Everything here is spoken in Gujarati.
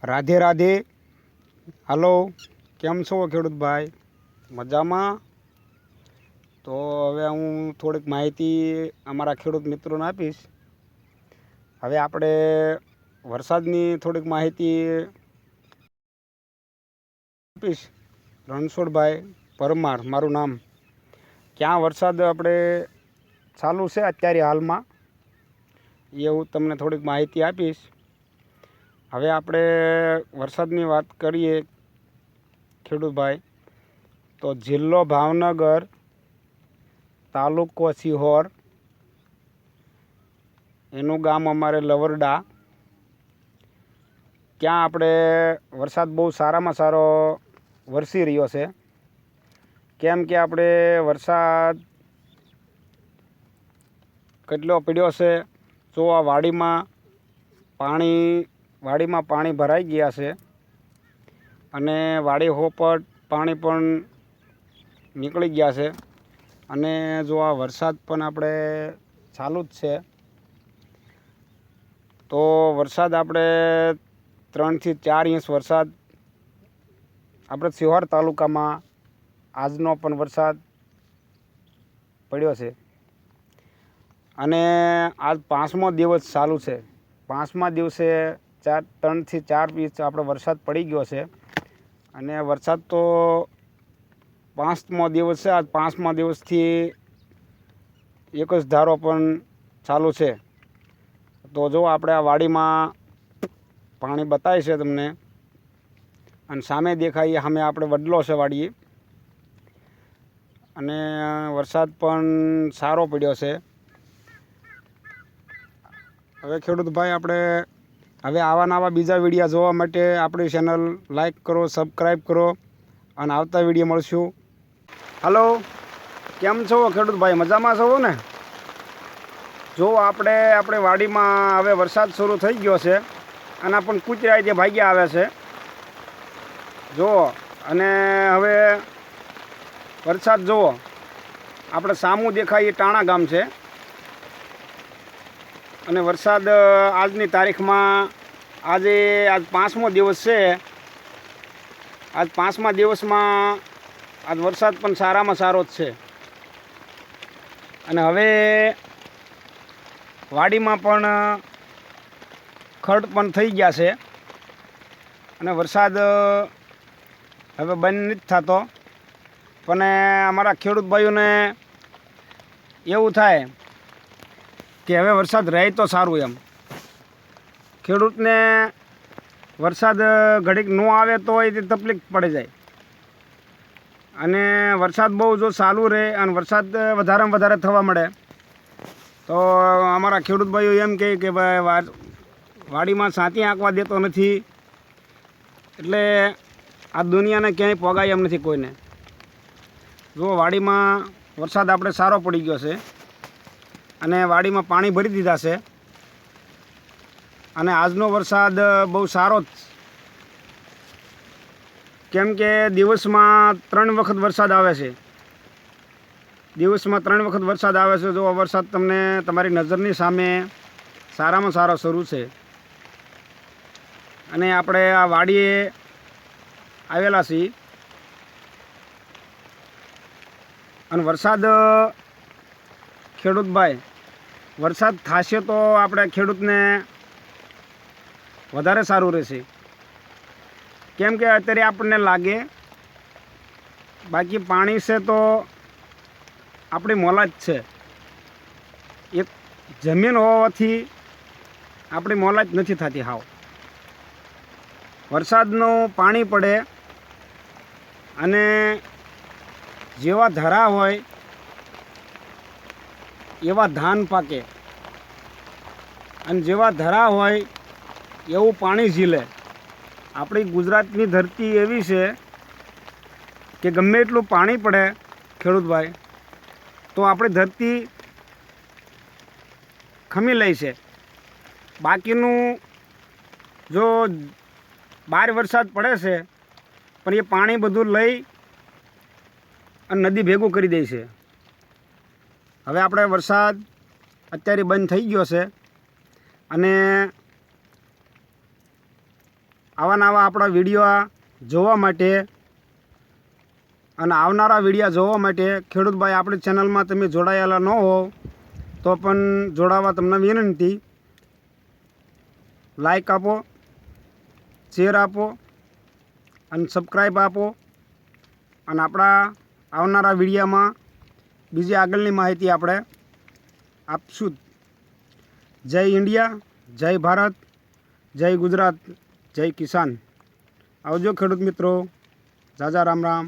રાધે રાધે. હાલો, કેમ છો ખેડૂત ભાઈ? મજામાં? તો હવે હું થોડીક માહિતી અમારા ખેડૂત મિત્રોને આપીશ. હવે આપણે વરસાદની થોડીક માહિતી આપીશ. રણછોડભાઈ પરમાર મારું નામ. ક્યાં વરસાદ આપણે ચાલુ છે અત્યારે હાલમાં એ હું તમને થોડીક માહિતી આપીશ. હવે આપણે વરસાદની વાત કરીએ ખેડૂતભાઈ, તો જિલ્લો ભાવનગર, તાલુકો સિહોર, એનું ગામ અમારે લવરડા. ત્યાં આપણે વરસાદ બહુ સારામાં સારો વરસી રહ્યો છે. કેમ કે આપણે વરસાદ કેટલો પડ્યો છે, જો આ વાડીમાં પાણી ભરાઈ ગયા છે અને વાડી હોપટ પાણી પણ નીકળી ગયા છે. અને જો આ વરસાદ પણ આપણે ચાલુ જ છે, તો વરસાદ આપણે 3 થી 4 ઇંચ વરસાદ આપણે સિહોર તાલુકામાં આજનો પણ વરસાદ પડ્યો છે. અને આજ 5મો દિવસ ચાલુ છે. 5મા દિવસે 3 થી 4 ઇંચ આપણે વરસાદ પડી ગયો છે. અને વરસાદ તો 5મો દિવસ છે. આજ 5મા દિવસથી એક જ ધારો પણ ચાલુ છે. તો જો આપણે આ વાડીમાં પાણી બતાવે છે તમને, અને સામે દેખાઈએ સામે આપણે વડલો છે વાડીએ, અને વરસાદ પણ સારો પડ્યો છે. હવે ખેડૂત ભાઈ, આપણે હવે આવા બીજા વિડીયો જોવા માટે આપણી ચેનલ લાઈક કરો, સબસ્ક્રાઈબ કરો, અને આવતા વિડીયો મળશું. હલો, કેમ છો ખેડૂત ભાઈ? મજામાં છો ને? જો આપણે વાડીમાં હવે વરસાદ શરૂ થઈ ગયો છે, અને પણ કૂતરા જે ભાગ્યા આવે છે જુઓ. અને હવે વરસાદ જુઓ, આપણે સામું દેખાય એ ટાણા ગામ છે. અને વરસાદ આજની તારીખમાં આજ 5મો દિવસ છે. આજ 5મા દિવસમાં આજ વરસાદ પણ સારામાં સારો જ છે. અને હવે વાડીમાં પણ ખડ પણ થઈ ગયા છે. અને વરસાદ હવે બંધ નથી થતો. પણ અમારા ખેડૂત ભાઈઓને એવું થાય કે હવે વરસાદ રહે તો સારું એમ. ખેડૂતને વરસાદ ઘડીક ન આવે તો એથી તકલીફ પડી જાય. અને વરસાદ બહુ જો ચાલુ રહે અને વરસાદ વધારેમાં વધારે થવા મળે તો અમારા ખેડૂત ભાઈઓ એમ કહે કે ભાઈ વાડીમાં સાતી આંકવા દેતો નથી, એટલે આ દુનિયાને ક્યાંય પોગાય એમ નથી કોઈને. જો વાડીમાં વરસાદ આપણે સારો પડી ગયો છે, અને વાડીમાં પાણી ભરી દીધા છે. અને આજનો વરસાદ બહુ સારો જ, કેમ કે દિવસમાં 3 વખત વરસાદ આવે છે. દિવસમાં 3 વખત વરસાદ આવે છે. જો આ વરસાદ તમને તમારી નજરની સામે સારામાં સારો શરૂ છે. અને આપણે આ વાડીએ આવેલા છીએ, અને વરસાદ ખેડૂતભાઈ, વરસાદ થશે તો આપણે ખેડૂતને વધારે સારું રહેશે. કેમ કે અત્યારે આપણને લાગે, બાકી પાણી છે તો આપણી મોલાજ છે. એક જમીન હોવાથી આપણી મોલાજ નથી થતી હાવ. વરસાદનું પાણી પડે અને જેવા ધરા હોય એવા ધાન પાકે, અને જેવા ધરા હોય એવું પાણી ઝીલે. આપણી ગુજરાતની ધરતી એવી છે કે ગમે એટલું પાણી પડે ખેડૂતભાઈ, તો આપણી ધરતી ખમી લે છે. બાકીનું જો બાર વરસાદ પડે છે, પણ એ પાણી બધું લઈ અને નદી ભેગું કરી દે છે. હવે આપણે વરસાદ અત્યારે બંધ થઈ ગયો છે, અને આવા નવા આપણા વિડીયો જોવા માટે અને આવનારા વિડીયો જોવા માટે ખેડૂતભાઈ આપણી ચેનલમાં તમે જોડાયેલા ન હો તો પણ જોડાવા તમને વિનંતી. લાઈક આપો, શેર આપો અને સબસ્ક્રાઈબ આપો અને આપણા આવનારા વિડીયોમાં બીજી આગળની માહિતી આપણે આપશું. જય ઇન્ડિયા, જય ભારત, જય ગુજરાત, જય કિસાન. આવજો ખેડૂત મિત્રો. જાજા રામ રામ.